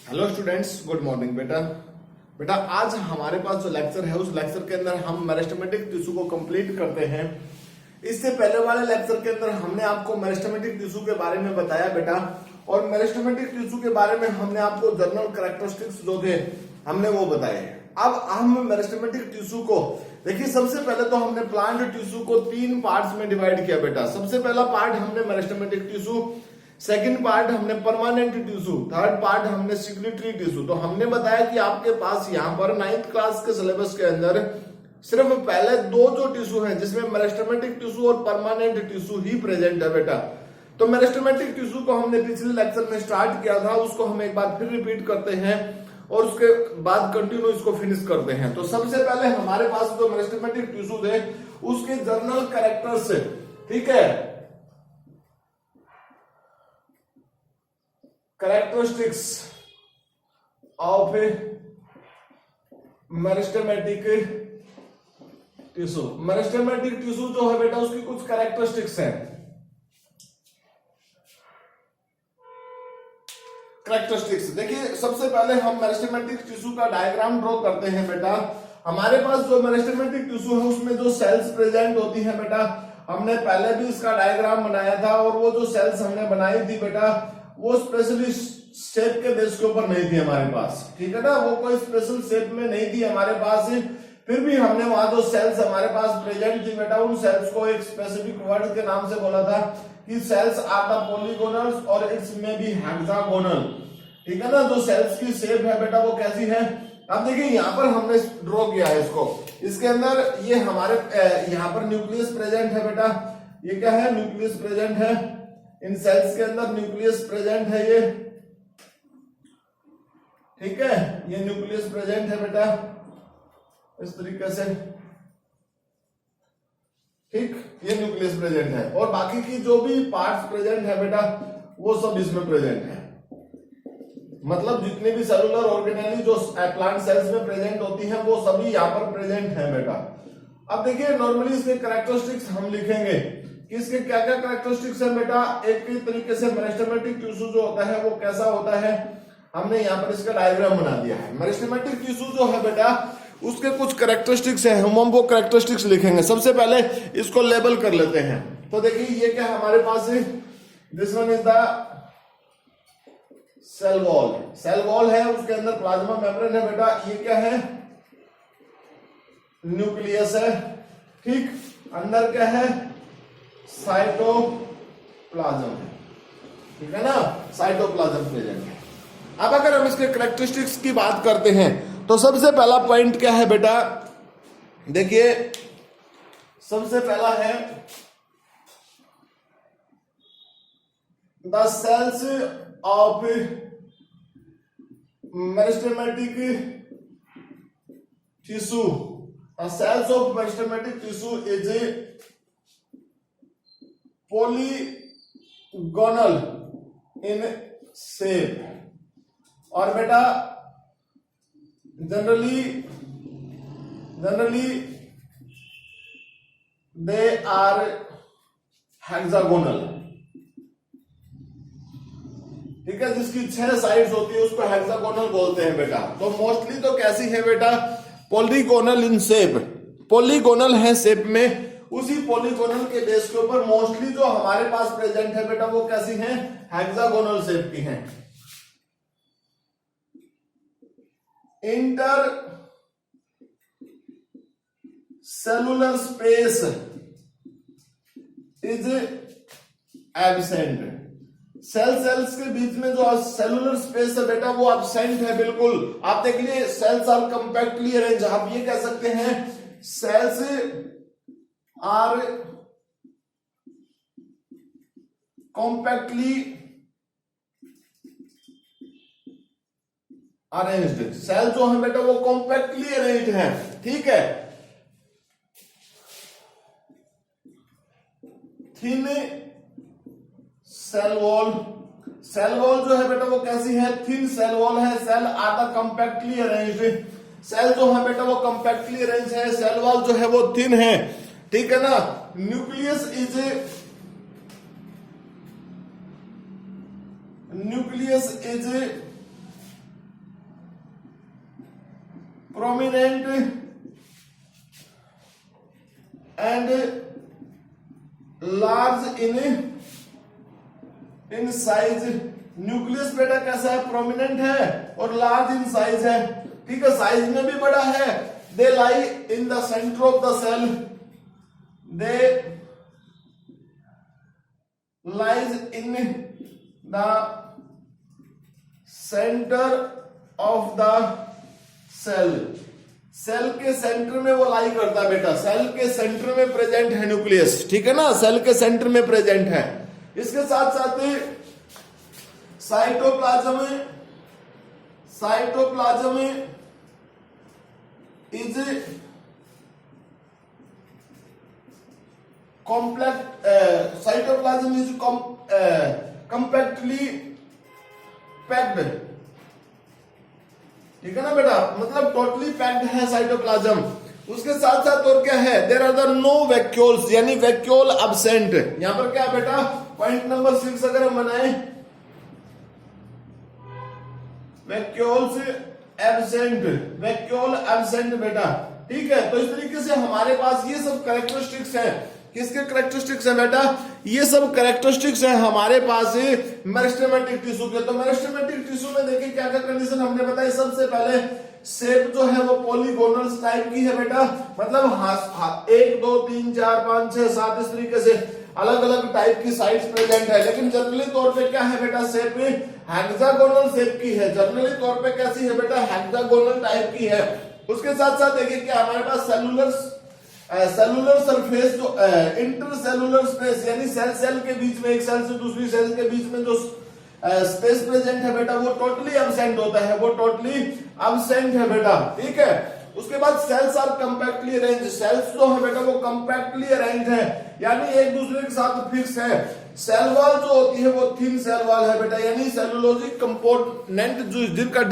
Hello students, good morning बेटा। बेटा आज हमारे पास जो लेक्चर है उस लेक्चर के अंदर हम मेरिस्टेमेटिक टिश्यू को कंप्लीट करते हैं। इससे पहले वाले लेक्चर के अंदर हमने आपको मेरिस्टेमेटिक टिश्यू के बारे में बताया बेटा, और मेरिस्टेमेटिक टिश्यू के बारे में हमने आपको जनरल कैरेक्टरिस्टिक्स जो थे हमने वो बताए हैं। अब हम मेरिस्टेमेटिक टिश्यू को देखिए, सबसे पहले तो हमने प्लांट टिश्यू को 3 पार्ट्स में डिवाइड किया बेटा। सबसे पहला पार्ट हमने मेरिस्टेमेटिक टिश्यू, सेकंड पार्ट हमने परमानेंट टिश्यू, थर्ड पार्ट हमने सिक्रीटरी टिश्यू। तो हमने बताया कि आपके पास यहाँ पर 9th क्लास के सिलेबस के अंदर सिर्फ पहले 2 जो टिश्यू हैं जिसमें मेरिस्टेमेटिक टिश्यू और परमानेंट टिश्यू ही प्रेजेंट है बेटा। तो मेरिस्टेमेटिक टिश्यू को हमने पिछले लेक्चर में स्टार्ट किया था, उसको हम एक बार फिर रिपीट करते हैं और उसके बाद कंटिन्यू इसको फिनिश करते हैं। तो सबसे पहले हमारे पास जो मेरिस्टेमेटिक टिश्यू थे उसके जर्नल कैरेक्टर्स, ठीक है, characteristics of meristematic tissue. Meristematic tissue जो है बेटा उसकी कुछ कैरेक्टरिस्टिक्स हैं। कैरेक्टरिस्टिक्स देखिए, सबसे पहले हम मेरिस्टेमेटिक टिश्यू का डायग्राम ड्रॉ करते हैं बेटा। हमारे पास जो मेरिस्टेमेटिक टिश्यू है उसमें जो सेल्स प्रेजेंट होती है बेटा, हमने पहले भी इसका डायग्राम बनाया था, और वो जो सेल्स हमने बनाई थी बेटा वो स्पेशली शेप के बेस के ऊपर नहीं थी हमारे पास, ठीक है ना, वो कोई स्पेशल शेप में नहीं थी हमारे पास। फिर भी हमने वहां जो सेल्स हमारे पास प्रेजेंट थी बेटा, उन सेल्स को एक स्पेसिफिक वर्ड के नाम से बोला था कि सेल्स आर द पॉलीगोनल्स और इट्स में भी हेक्सागोनल, ठीक है ना। जो सेल्स की शेप है बेटा वो कैसी है, अब देखिए यहाँ पर हमने ड्रॉ किया है इसको। इसके अंदर ये हमारे यहाँ पर न्यूक्लियस प्रेजेंट है बेटा। ये क्या है, न्यूक्लियस प्रेजेंट है। इन सेल्स के अंदर न्यूक्लियस प्रेजेंट है ये, ठीक है, ये न्यूक्लियस प्रेजेंट है बेटा इस तरीके से, ठीक, ये न्यूक्लियस प्रेजेंट है। और बाकी की जो भी पार्ट्स प्रेजेंट है बेटा वो सब इसमें प्रेजेंट है। मतलब जितने भी सेलुलर ऑर्गेनेली जो प्लांट सेल्स में प्रेजेंट होती हैं वो सभी यहाँ पर प्रेजेंट है बेटा। अब देखिए नॉर्मली इसके कैरेक्टरिस्टिक्स हम लिखेंगे कि इसके क्या क्या कैरेक्टरिस्टिक्स है बेटा। एक तरीके से मेरिस्टेमेटिक टिश्यू जो होता है वो कैसा होता है, हमने यहाँ पर इसका डायग्राम बना दिया है। मेरिस्टेमेटिक टिश्यू जो है बेटा उसके कुछ कैरेक्टरिस्टिक्स हैं, हम वो कैरेक्टरिस्टिक्स लिखेंगे। सबसे पहले इसको लेबल कर लेते हैं। तो देखिए ये क्या हमारे पास है, this one is the cell wall. Cell wall है, उसके अंदर प्लाज्मा मेम्ब्रेन है बेटा। ये क्या है, न्यूक्लियस है, ठीक, अंदर क्या है, साइटोप्लाज्म है, ठीक है ना, साइटोप्लाज्म प्रेजेंट है। अब अगर हम इसके कैरेक्टरिस्टिक्स की बात करते हैं तो सबसे पहला पॉइंट क्या है बेटा, देखिए सबसे पहला है the cells of meristematic tissue. The cells of meristematic tissue is polygonal in shape, और बेटा जनरली दे आर हेक्सागोनल, ठीक है, जिसकी 6 साइड्स होती है उसको हेक्सागोनल बोलते हैं बेटा। तो मोस्टली तो कैसी है बेटा, पॉलीगोनल इन शेप, पॉलीगोनल है शेप में। उसी पॉलीगोनल के बेस के ऊपर मोस्टली जो हमारे पास प्रेजेंट है बेटा वो कैसी हैं, हेक्सागोनल शेप की हैं। Intercellular space is absent. Cells के बीच में जो सेलुलर स्पेस है बेटा वो एब्सेंट है बिल्कुल। आप देख लीजिए, सेल्स आर कंपैक्टली अरेंज। आप ये कह सकते हैं cells are compactly arranged. Cell जो है बेटा वो कॉम्पैक्टली अरेंज्ड है, ठीक है। Thin cell wall, cell wall जो है बेटा वो कैसी है, थिन सेल वॉल है। Cell are the compactly arranged, cell जो है बेटा वो कॉम्पैक्टली अरेंज है। सेल वॉल जो है वो थिन है, ठीक है ना। Nucleus is nucleus is prominent and large in size। Nucleus बेटा कैसा है, प्रोमिनेंट है और लार्ज इन साइज है, ठीक है, साइज में भी बड़ा है। They lie in the centre of the cell, they lies in the centre of the cell. Cell के सेंटर में वो लाई करता है बेटा, सेल के सेंटर में प्रेजेंट है न्यूक्लियस, ठीक है ना, सेल के सेंटर में प्रेजेंट है। इसके साथ साथ साइटोप्लाज्म इज कॉम्पैक्टली पैक्ड, ठीक है ना बेटा, मतलब टोटली पैक्ड है साइटोप्लाज्म। उसके साथ साथ और क्या है, there are the no vacuoles, यानी वैक्यूल एब्सेंट। यहां पर क्या बेटा, पॉइंट नंबर 6 अगर हम बनाए, वैक्यूल्स एब्सेंट बेटा, ठीक है। तो इस तरीके से हमारे पास ये सब कैरेक्टरिस्टिक्स हैं। किसके कैरेक्टरिस्टिक्स हैं बेटा, ये सब कैरेक्टरिस्टिक्स हैं हमारे पास मेरिस्टेमेटिक टिश्यू के। तो मेरिस्टेमेटिक टिश्यू में देखिए क्या क्या कंडीशन हमने बताई। सबसे पहले शेप जो है वो पॉलीगोनल टाइप की है बेटा, मतलब 1 2 3 4 5 6 7 इस तरीके से अलग अलग टाइप की साइड्स प्रेजेंट है। लेकिन जनरली तौर पे क्या है बेटा, शेप हेक्सागोनल शेप की है। जनरली तौर पे कैसी है बेटा, हेक्सागोनल टाइप की है। उसके साथ साथ देखिए क्या हमारे पास सेलुलर सरफेस जो इंटरसेलुलर स्पेस, यानी सेल के बीच में, एक सेल से दूसरी सेल के बीच में जो स्पेस प्रेजेंट है बेटा, वो टोटली एब्सेंट होता है, वो टोटली एब्सेंट है बेटा, ठीक है। उसके बाद cells are compactly arrange, cells जो है बेटा वो कंपैक्टली अरेंज है, यानी एक दूसरे के साथ फिक्स है। सेल वॉल जो होती है वो थिन सेल वॉल है बेटा, यानी सेलुलोजिक कंपोनेंट जो जिनका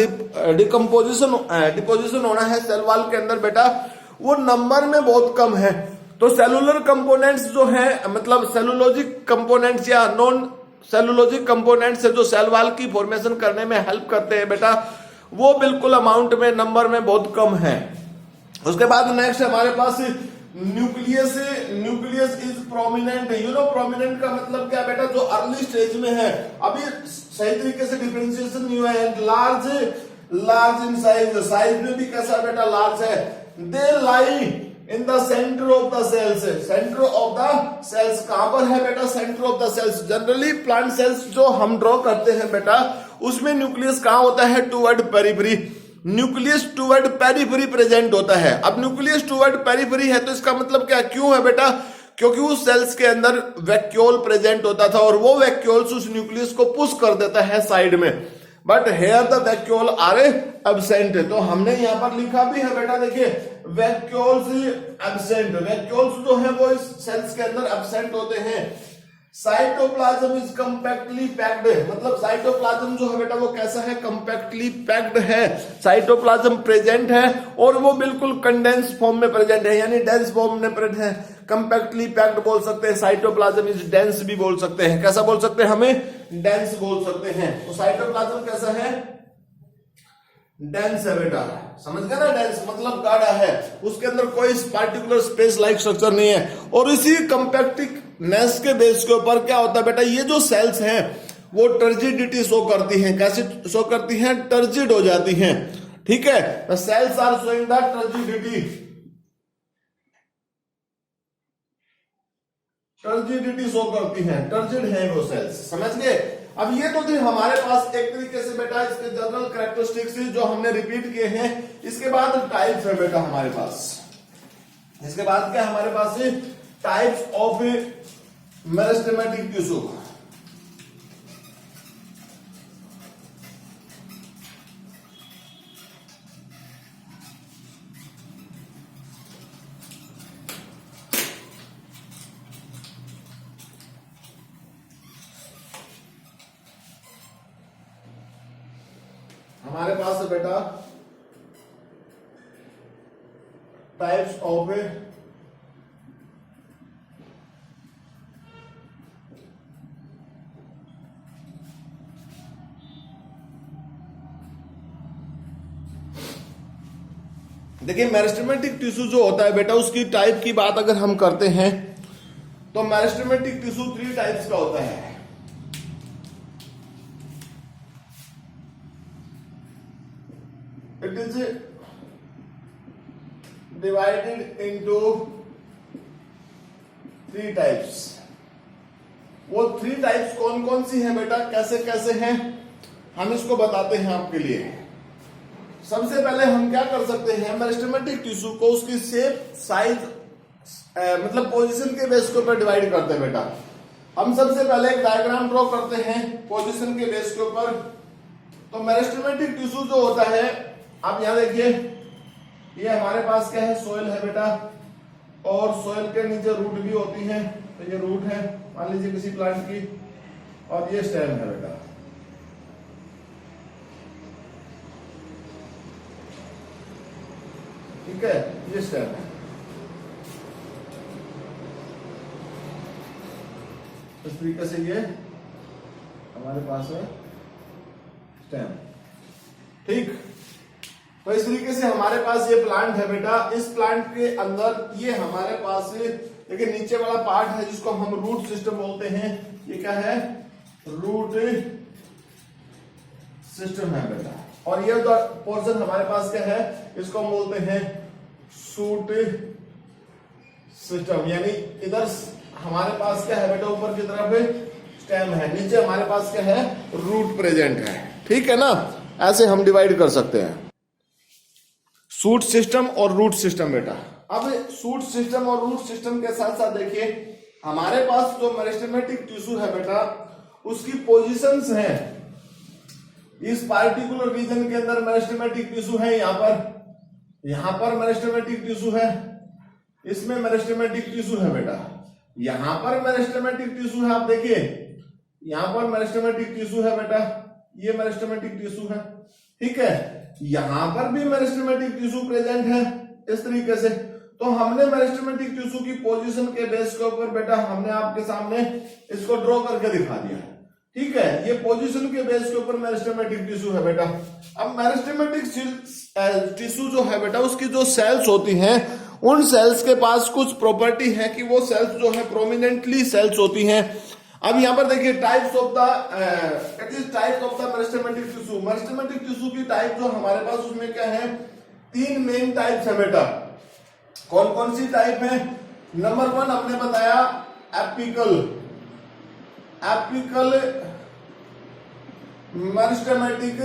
डिपोजिशन होना है सेल वॉल के अंदर बेटा, वो नंबर में बहुत कम है। तो सेलुलर कंपोनेंट्स जो है, मतलब सेलुलोजिक कंपोनेंट्स या नॉन सेलुलोजिक कंपोनेंट्स है जो सेल वॉल की फॉर्मेशन करने में हेल्प करते हैं बेटा, वो बिल्कुल अमाउंट में, नंबर में बहुत कम है। उसके बाद नेक्स्ट हमारे पास nucleus is prominent. You know prominent का मतलब क्या बेटा, जो अर्ली स्टेज में है, अभी सही तरीके से डिफरेंशिएशन नहीं हुआ है। लार्ज इन साइज में भी कैसा बेटा, लार्ज है। They lie in the centre of the cells, centre of the cells कहां पर है बेटा, centre of the cells. Generally plant cells जो हम ड्रॉ करते हैं बेटा, उसमें न्यूक्लियस कहां होता है, toward periphery. Nucleus toward periphery present होता है। अब न्यूक्लियस टुवर्ड पेरिफेरी है तो इसका मतलब क्या, क्यों है बेटा, क्योंकि उस सेल्स के अंदर वैक्यूल प्रेजेंट होता था और वो वैक्यूल्स उस न्यूक्लियस को पुश कर देता है साइड में। But here the vacuole are absent. तो हमने यहां पर लिखा भी है बेटा, देखिए वैक्यूल्स एब्सेंट, वैक्यूल्स जो है वो इस सेल्स के अंदर एब्सेंट होते हैं। साइटोप्लाज्म इज कंपैक्टली पैक्ड, मतलब साइटोप्लाज्म जो है बेटा वो कैसा है, कंपैक्टली पैक्ड है। साइटोप्लाज्म प्रेजेंट है और वो बिल्कुल कंडेंस फॉर्म में प्रेजेंट है, यानी डेंस फॉर्म में प्रेजेंट है। कंपैक्टली पैक्ड बोल सकते हैं, साइटोप्लाज्म इज डेंस भी बोल सकते हैं। कैसा बोल सकते हैं, हमें डेंस बोल सकते हैं। तो साइटोप्लाज्म कैसा है, डेंस है बेटा, समझ गए ना, डेंस मतलब गाढ़ा है, उसके अंदर कोई पार्टिकुलर स्पेस लाइक स्ट्रक्चर नहीं है। और इसी कंपैक्टिकनेस के बेस के ऊपर क्या होता है बेटा, ये जो सेल्स हैं वो टर्जिडिटी शो करती हैं। कैसे शो करती हैं, टर्जिड हो जाती हैं, ठीक है। The cells are showing the turgidity, turgidity show करती हैं, टर्जिड है वो सेल्स, समझ गए। अब ये तो थे हमारे पास एक तरीके से बेटा इसके जनरल कैरेक्टरिस्टिक्स जो हमने रिपीट किए हैं। इसके बाद टाइप्स है बेटा हमारे पास, इसके बाद क्या हमारे पास टाइप्स ऑफ मेरिस्टेमेटिक टिश्यू। हमारे पास है बेटा टाइप्स ऑफ देखिए मेरिस्टेमेटिक टिश्यू जो होता है बेटा, उसकी टाइप की बात अगर हम करते हैं तो मेरिस्टेमेटिक टिश्यू 3 टाइप्स का होता है। It is divided into 3 types. वो 3 टाइप्स कौन कौन सी हैं बेटा, कैसे कैसे हैं, हम इसको बताते हैं आपके लिए। सबसे पहले हम क्या कर सकते हैं, मेरिस्टेमेटिक टिश्यू को उसकी शेप, साइज, मतलब पोजीशन के बेस के ऊपर डिवाइड करते हैं बेटा। हम सबसे पहले एक डायग्राम ड्रॉ करते हैं पोजीशन के बेस के ऊपर। तो मेरिस्टेमेटिक टिश्यू जो होता है, आप यहां देखिए, ये हमारे पास क्या है, सोयल है बेटा, और सोयल के नीचे रूट भी होती है। तो ये रूट है मान लीजिए किसी प्लांट की, और ये स्टेम है बेटा। ठीक है, ये स्टेम है। इस तरीके से ये हमारे पास है स्टेम। ठीक, तो इस तरीके से हमारे पास ये प्लांट है बेटा। इस प्लांट के अंदर ये हमारे पास देखिए नीचे वाला पार्ट है जिसको हम रूट सिस्टम बोलते हैं। ये क्या है, रूट सिस्टम है बेटा। और ये जो पोर्शन हमारे पास क्या है, इसको हम बोलते हैं शूट सिस्टम। यानी इधर हमारे पास क्या है बेटा, ऊपर की तरफ स्टेम है, नीचे हमारे पास क्या है, रूट प्रेजेंट है। ठीक है ना, ऐसे हम डिवाइड कर सकते हैं शूट सिस्टम और रूट सिस्टम बेटा। अब शूट सिस्टम और रूट सिस्टम के साथ साथ देखिए हमारे पास जो मेरिस्टेमेटिक टिश्यू है बेटा, उसकी पोजीशंस हैं। इस पार्टिकुलर रीजन के अंदर मेरिस्टेमेटिक टिश्यू है, यहां पर मेरिस्टेमेटिक टिश्यू है, इसमें मेरिस्टेमेटिक टिश्यू है बेटा, यहां पर मेरिस्टेमेटिक टिश्यू है। आप देखिए यहां पर मेरिस्टेमेटिक टिश्यू है बेटा, ये मेरिस्टेमेटिक टिश्यू है। ठीक है, यहां पर भी मेरिस्टेमेटिक टिश्यू प्रेजेंट है इस तरीके से। तो हमने मेरिस्टेमेटिक टिश्यू की पोजीशन के बेस के ऊपर बेटा हमने आपके सामने इसको ड्रॉ करके दिखा दिया। ठीक है, ये पोजीशन के बेस के ऊपर मेरिस्टेमेटिक टिश्यू है बेटा। अब मेरिस्टेमेटिक टिश्यू जो है बेटा, उसकी जो सेल्स होती हैं, उन सेल्स के पास कुछ प्रॉपर्टी है कि वो सेल्स जो है प्रोमिनेंटली सेल्स होती हैं। अब यहां पर देखिए types of the types of the meristematic tissue. Meristematic tissue की टाइप जो हमारे पास उसमें क्या है, 3 मेन टाइप्स है बेटा। कौन कौन सी टाइप है? नंबर 1 हमने बताया apical meristematic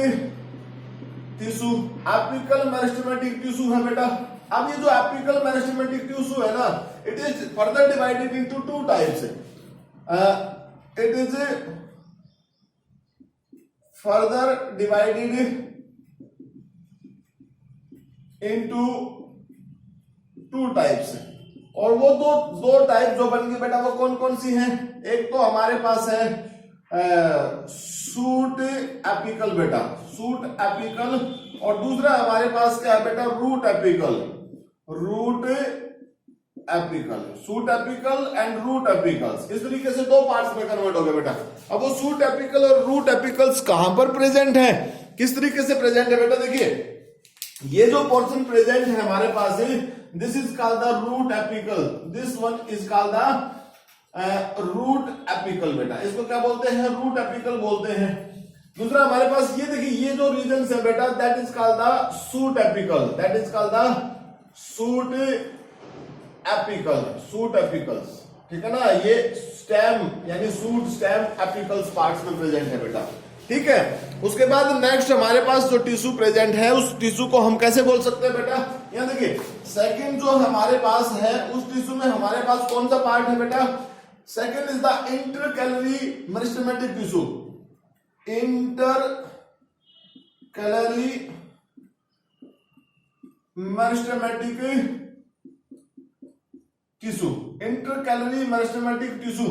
tissue. Apical meristematic tissue है बेटा। अब ये जो एपिकल मेरिस्टेमेटिक टिश्यू है ना, it is further divided into 2 types. It is further divided into 2 types. और वो दो टाइप जो बन गई बेटा, वो कौन कौन सी हैं? एक तो हमारे पास है शूट एपिकल बेटा, शूट एपिकल, और दूसरा हमारे पास क्या है बेटा, root apical. Shoot apical and root apicals, इस तरीके से 2 पार्ट्स में कन्वर्ट हो गए बेटा। अब वो शूट एपिकल और रूट एपिकल्स कहां पर प्रेजेंट है, किस तरीके से प्रेजेंट है बेटा? देखिए ये जो पोर्शन प्रेजेंट है हमारे पास, this is called the root apical, this one is called the root apical बेटा। इसको क्या बोलते हैं? रूट एपिकल बोलते हैं। दूसरा हमारे पास ये देखिए, ये जो रीजन है बेटा, that is called the shoot apical, that is called the shoot apicals. ठीक है ना, ये स्टेम यानी शूट स्टेम एपिकल्स पार्ट्स में प्रेजेंट है बेटा। ठीक है, उसके बाद नेक्स्ट हमारे पास जो टिश्यू प्रेजेंट है, उस टिश्यू को हम कैसे बोल सकते हैं बेटा? यहां देखिए सेकंड जो हमारे पास है, उस टिश्यू में हमारे पास कौन सा पार्ट है बेटा? Second is the intercalary meristematic tissue. Intercalary meristematic tissue. Intercalary meristematic tissue.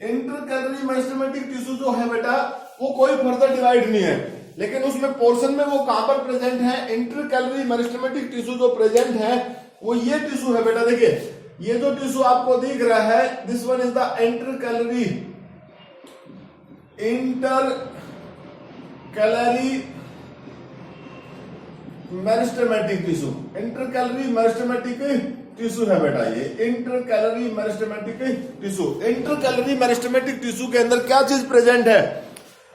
Intercalary meristematic tissue जो है बेटा, वो कोई फर्दर डिवाइड नहीं है, लेकिन उसमें पोर्शन में वो कहां पर प्रेजेंट है? इंटरकैलरी मेरिस्टेमेटिक टिश्यू जो प्रेजेंट है वो ये टिश्यू है बेटा। देखिए ये जो टिश्यू आपको दिख रहा है, this one is the intercalary meristematic tissue, inter calorie meristematic tissue है बेटा ये inter calorie meristematic tissue. Inter calorie meristematic tissue के अंदर क्या चीज प्रेजेंट है,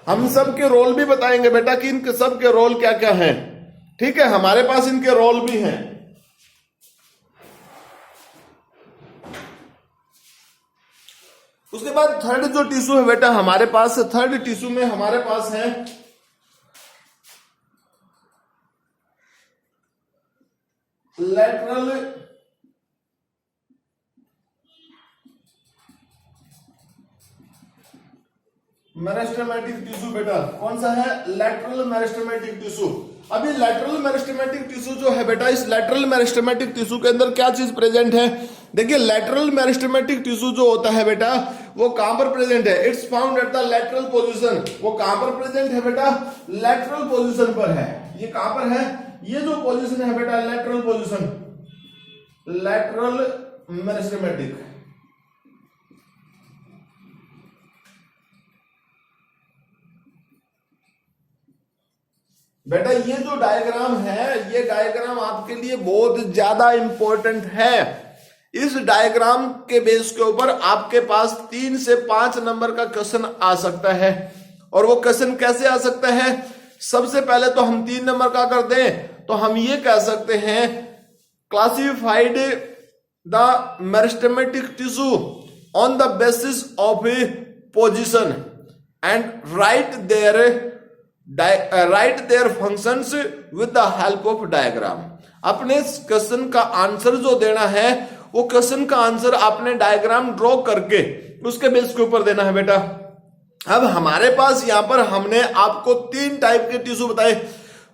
हम सब के रोल भी बताएंगे बेटा कि इनके सब के रोल क्या क्या हैं। ठीक है, हमारे पास इनके रोल भी हैं। उसके बाद थर्ड जो टिश्यू है बेटा हमारे पास, थर्ड टिश्यू में हमारे पास है लैटरल मेरिस्टेमेटिक टिश्यू। बेटा कौन सा है, लैटरल मेरिस्टेमेटिक टिश्यू। अभी लैटरल मेरिस्टेमेटिक टिश्यू जो है बेटा, इस लैटरल मेरिस्टेमेटिक टिश्यू के अंदर क्या चीज प्रेजेंट है। देखिए लैटरल मेरिस्टेमेटिक टिश्यू जो होता है बेटा वो कहां पर प्रेजेंट है, it's found at the lateral position. वो कहां पर प्रेजेंट है बेटा, लैटरल पोजीशन पर है। ये कहां पर है, ये जो पोजीशन है बेटा लैटरल पोजीशन, लैटरल मेरिस्टेमेटिक। बेटा ये जो डायग्राम है, ये डायग्राम आपके लिए बहुत ज्यादा इंपॉर्टेंट है। इस डायग्राम के बेस के ऊपर आपके पास 3 से 5 नंबर का क्वेश्चन आ सकता है। और वो क्वेश्चन कैसे आ सकता है, सबसे पहले तो हम 3 नंबर का कर दें तो हम ये कह सकते हैं classified the meristematic tissue on the basis of A position and write their functions with the help of diagram. अपने क्वेश्चन का आंसर जो देना है वो क्वेश्चन का आंसर आपने डायग्राम ड्रॉ करके उसके बेस के ऊपर देना है बेटा। अब हमारे पास यहां पर हमने आपको 3 टाइप के टिश्यू बताए।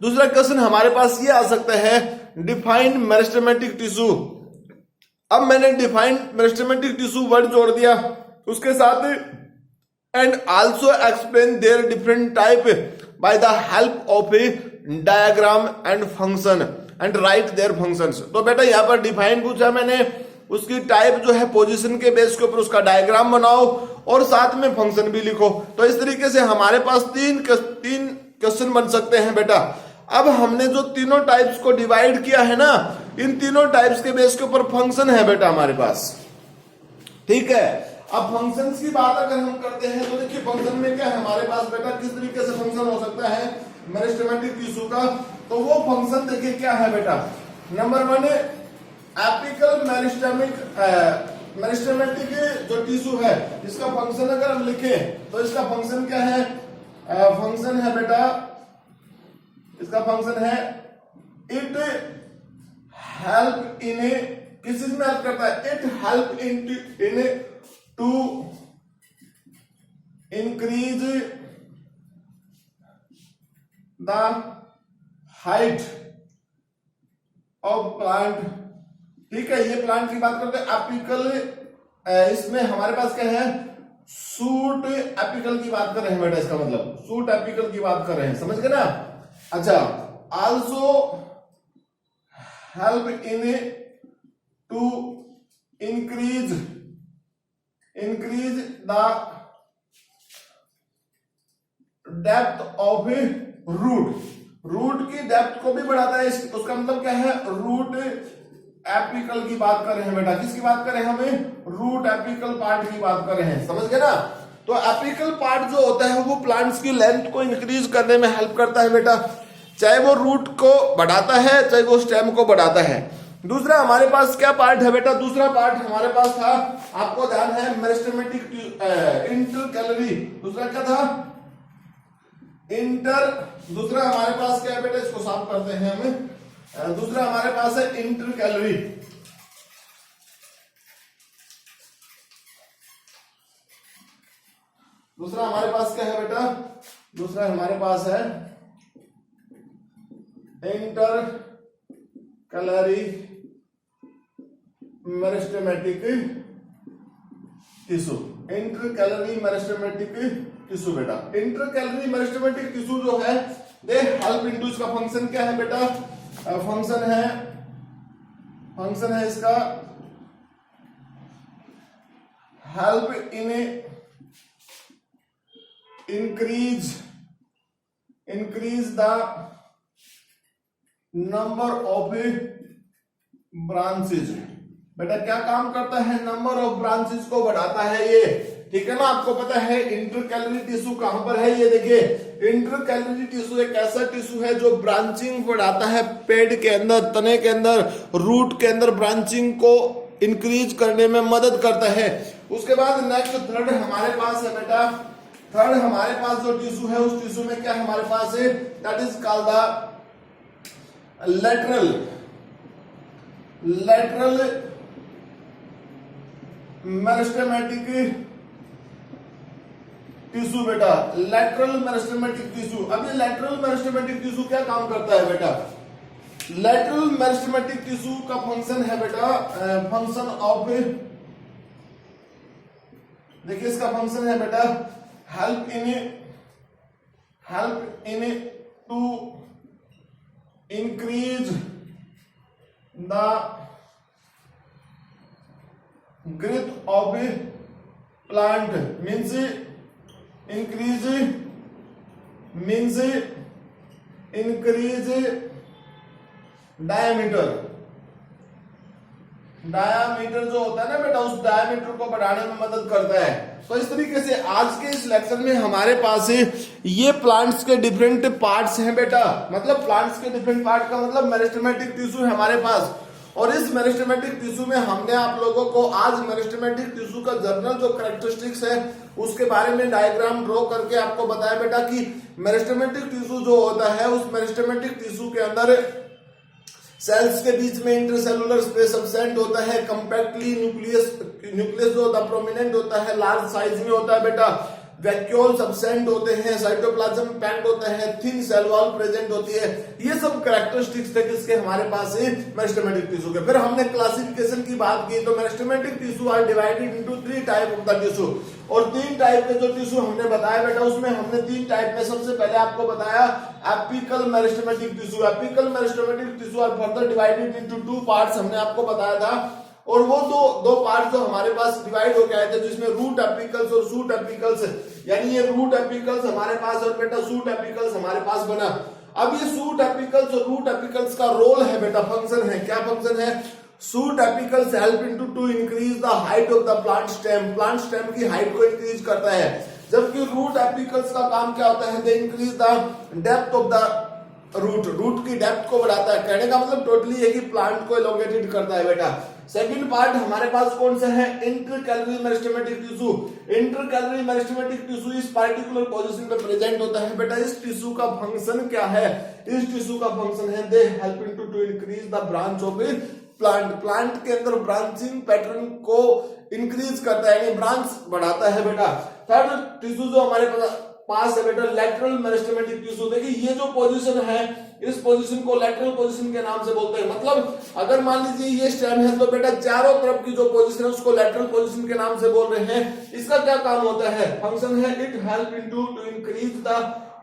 दूसरा क्वेश्चन हमारे पास ये आ सकता है डिफाइंड मेरिस्टेमेटिक टिश्यू। अब मैंने डिफाइंड मेरिस्टेमेटिक टिश्यू वर्ड जोड़ दिया उसके साथ, and also explain their different type by the help of a diagram and function and write their functions. तो बेटा यहां पर डिफाइन पूछा मैंने, उसकी टाइप जो है पोजीशन के बेस के ऊपर उसका डायग्राम बनाओ और साथ में फंक्शन भी लिखो। तो इस तरीके से हमारे पास 3 क्वेश्चन बन सकते हैं बेटा। अब हमने जो तीनों टाइप्स को डिवाइड किया है ना, इन तीनों टाइप्स के बेस के ऊपर फंक्शन है बेटा हमारे पास। ठीक है, अब फंक्शंस की बात अगर हम करते हैं तो देखिए फंक्शन में क्या है हमारे पास बेटा, किस तरीके से फंक्शन हो सकता है मेरिस्टेमेटिक टिश्यू का। तो वो फंक्शन देखिए क्या है बेटा, नंबर 1 एपिकल मेरिस्टेमेटिक जो टिश्यू है इसका फंक्शन अगर हम लिखें तो इसका फंक्शन क्या है, फंक्शन है बेटा, इसका फंक्शन है इट हेल्प इन ए, किस चीज में हेल्प करता है, it help in to increase the height of plant. ठीक है, ये प्लांट की बात करते हैं एपिकल, इसमें हमारे पास क्या है सूट एपिकल की बात कर रहे हैं बेटा, इसका मतलब सूट एपिकल की बात कर रहे हैं, समझ गए ना। अच्छा, also help in to increase the depth of root की डेप्थ को भी बढ़ाता है। उसका मतलब क्या है, रूट एपिकल की बात कर रहे हैं बेटा, किसकी बात कर रहे हैं हमें, रूट एपिकल पार्ट की बात कर रहे हैं, समझ गए ना। तो एपिकल पार्ट जो होता है वो प्लांट्स की लेंथ को इंक्रीज करने में हेल्प करता है बेटा, चाहे वो रूट को बढ़ाता है चाहे वो स्टेम को बढ़ाता है। दूसरा हमारे पास क्या पार्ट है बेटा, दूसरा पार्ट हमारे पास था, आपको ध्यान है मेरिस्टेमेटिक इंटर कैलोरी, दूसरा क्या था इंटर, दूसरा हमारे पास क्या है बेटा, इसको साफ करते हैं हमें, दूसरा हमारे पास है इंटर कैलोरी। दूसरा हमारे पास क्या है बेटा, दूसरा हमारे पास है inter calorie meristematic tissue, inter calorie meristematic tissue बेटा। इंटर कैलोरी मेरिस्टेमेटिक टिश्यू जो है दे हेल्प इनटू, इसका फंक्शन क्या है बेटा, फंक्शन है इसका help in increase the number of branches. बेटा क्या काम करता है, नंबर ऑफ ब्रांचेज को बढ़ाता है ये, ठीक है ना। आपको पता है इंटरकैलरी टिश्यू कहां पर है, ये देखिए इंटरकैलरी टिश्यू एक ऐसा टिश्यू है जो ब्रांचिंग बढ़ाता है पेड़ के अंदर, तने के अंदर, रूट के अंदर ब्रांचिंग को इंक्रीज करने में मदद करता है। उसके बाद नेक्स्ट थर्ड हमारे पास है बेटा, थर्ड हमारे पास जो टिश्यू है उस टिश्यू में क्या हमारे पास है, that is called the lateral meristematic tissue. बेटा लेटरल मेरिस्टेमेटिक टिश्यू, अब ये लेटरल मेरिस्टेमेटिक टिश्यू क्या काम करता है बेटा, लेटरल मेरिस्टेमेटिक टिश्यू का फंक्शन है बेटा, फंक्शन ऑफ, देखिए इसका फंक्शन है बेटा help in to increase the growth of plant, means increase diameter जो होता है ना बेटा, उस डायामीटर को बढ़ाने में मदद करता है। तो इस तरीके से आज के इस लेक्चर में हमारे पास ये प्लांट्स के डिफरेंट पार्ट्स हैं बेटा, मतलब प्लांट्स के डिफरेंट पार्ट का मतलब मेरिस्टेमेटिक टिश्यू है हमारे पास। और इस मेरिस्टेमेटिक टिश्यू में हमने आप लोगों को आज मेरिस्टेमेटिक टिश्यू का जनरल जो कैरेक्टरिस्टिक्स है उसके बारे में डायग्राम ड्रॉ करके आपको बताया बेटा कि मेरिस्टेमेटिक टिश्यू जो होता है उस मेरिस्टेमेटिक टिश्यू के अंदर सेल्स के बीच में इंटरसेलुलर स्पेस एब्सेंट होता है, कंपैक्टली न्यूक्लियस जो होता है प्रोमिनेंट होता है, लार्ज साइज में होता है बेटा, वैक्यूल्स एब्सेंट होते हैं, साइटोप्लाज्म पैक्ड होता है, थिन सेल वॉल प्रेजेंट होती है। ये सब कैरेक्टरिस्टिक्स थे किसके, हमारे पास मेरिस्टेमेटिक टिश्यू के। फिर हमने क्लासिफिकेशन की बात की तो meristematic tissue are divided into 3 type of the tissue, और 3 टाइप के जो टिश्यू हमने बताया बेटा उसमें हमने 3 टाइप में सबसे पहले आपको बताया apical meristematic tissue. Apical meristematic tissue are further divided into 2 parts, हमने आपको बताया था। और वो दो पार्ट जो हमारे पास डिवाइड हो गए थे जिसमें रूट एपिकल्स और शूट एपिकल्स, यानी ये रूट एपिकल्स हमारे पास और बेटा शूट एपिकल्स हमारे पास बना। अब ये शूट एपिकल्स और रूट एपिकल्स का रोल है बेटा, फंक्शन है, क्या फंक्शन है, shoot apicals help into to increase the height of the plant stem की हाइट को इंक्रीज करता है, जबकि रूट एपिकल्स का काम क्या होता है, they increase the depth of the root की डेप्थ को बढ़ाता है। कहने का मतलब टोटली है कि प्लांट को एलोंगेटेड करता है बेटा। सेकंड पार्ट हमारे पास कौन सा है, intercalary meristematic tissue. Intercalary meristematic tissue इस पार्टिकुलर पोजीशन पे प्रेजेंट होता है बेटा। इस टिश्यू का फंक्शन क्या है, इस टिश्यू का फंक्शन है they help into to increase the branch of plant के अंदर ब्रांचिंग पैटर्न को इंक्रीज करता है, यानी ब्रांच बढ़ाता है बेटा। थर्ड टिश्यू जो हमारे पास है बेटा लेटरल मेरिस्टेमेटिक टिश्यू। देखिए ये जो पोजीशन है इस पोजीशन को लेटरल पोजीशन के नाम से बोलते हैं, मतलब अगर मान लीजिए ये स्टेम है तो बेटा चारों तरफ की जो पोजीशन है उसको लेटरल पोजीशन के नाम से बोल रहे हैं। इसका क्या काम होता है, फंक्शन है it help into to increase the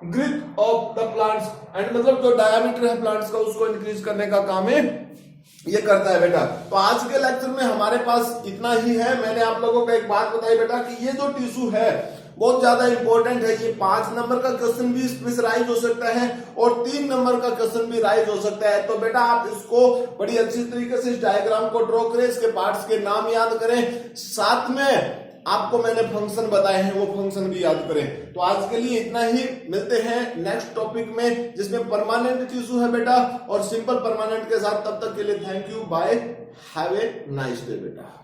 growth of the plants, and मतलब जो डायमीटर है प्लांट्स का उसको इंक्रीज करने का काम है ये करता है बेटा। तो आज के लेक्चर में हमारे पास इतना ही है। मैंने आप लोगों को एक बात बताई बेटा कि ये जो टिश्यू है बहुत ज्यादा इंपॉर्टेंट है। ये 5 नंबर का क्वेश्चन भी इसमें से राइज हो सकता है और 3 नंबर का क्वेश्चन भी राइज हो सकता है। तो बेटा आप इसको बड़ी अच्छी तरीके से इस डायग्राम को ड्रॉ करें, इसके पार्ट्स के नाम याद करें, साथ में आपको मैंने फंक्शन बताए हैं वो फंक्शन भी याद करें। तो आज के लिए इतना ही, मिलते हैं नेक्स्ट टॉपिक में जिसमें परमानेंट टिश्यू है बेटा और सिंपल परमानेंट के साथ। तब तक के लिए thank you, bye, have a nice day बेटा।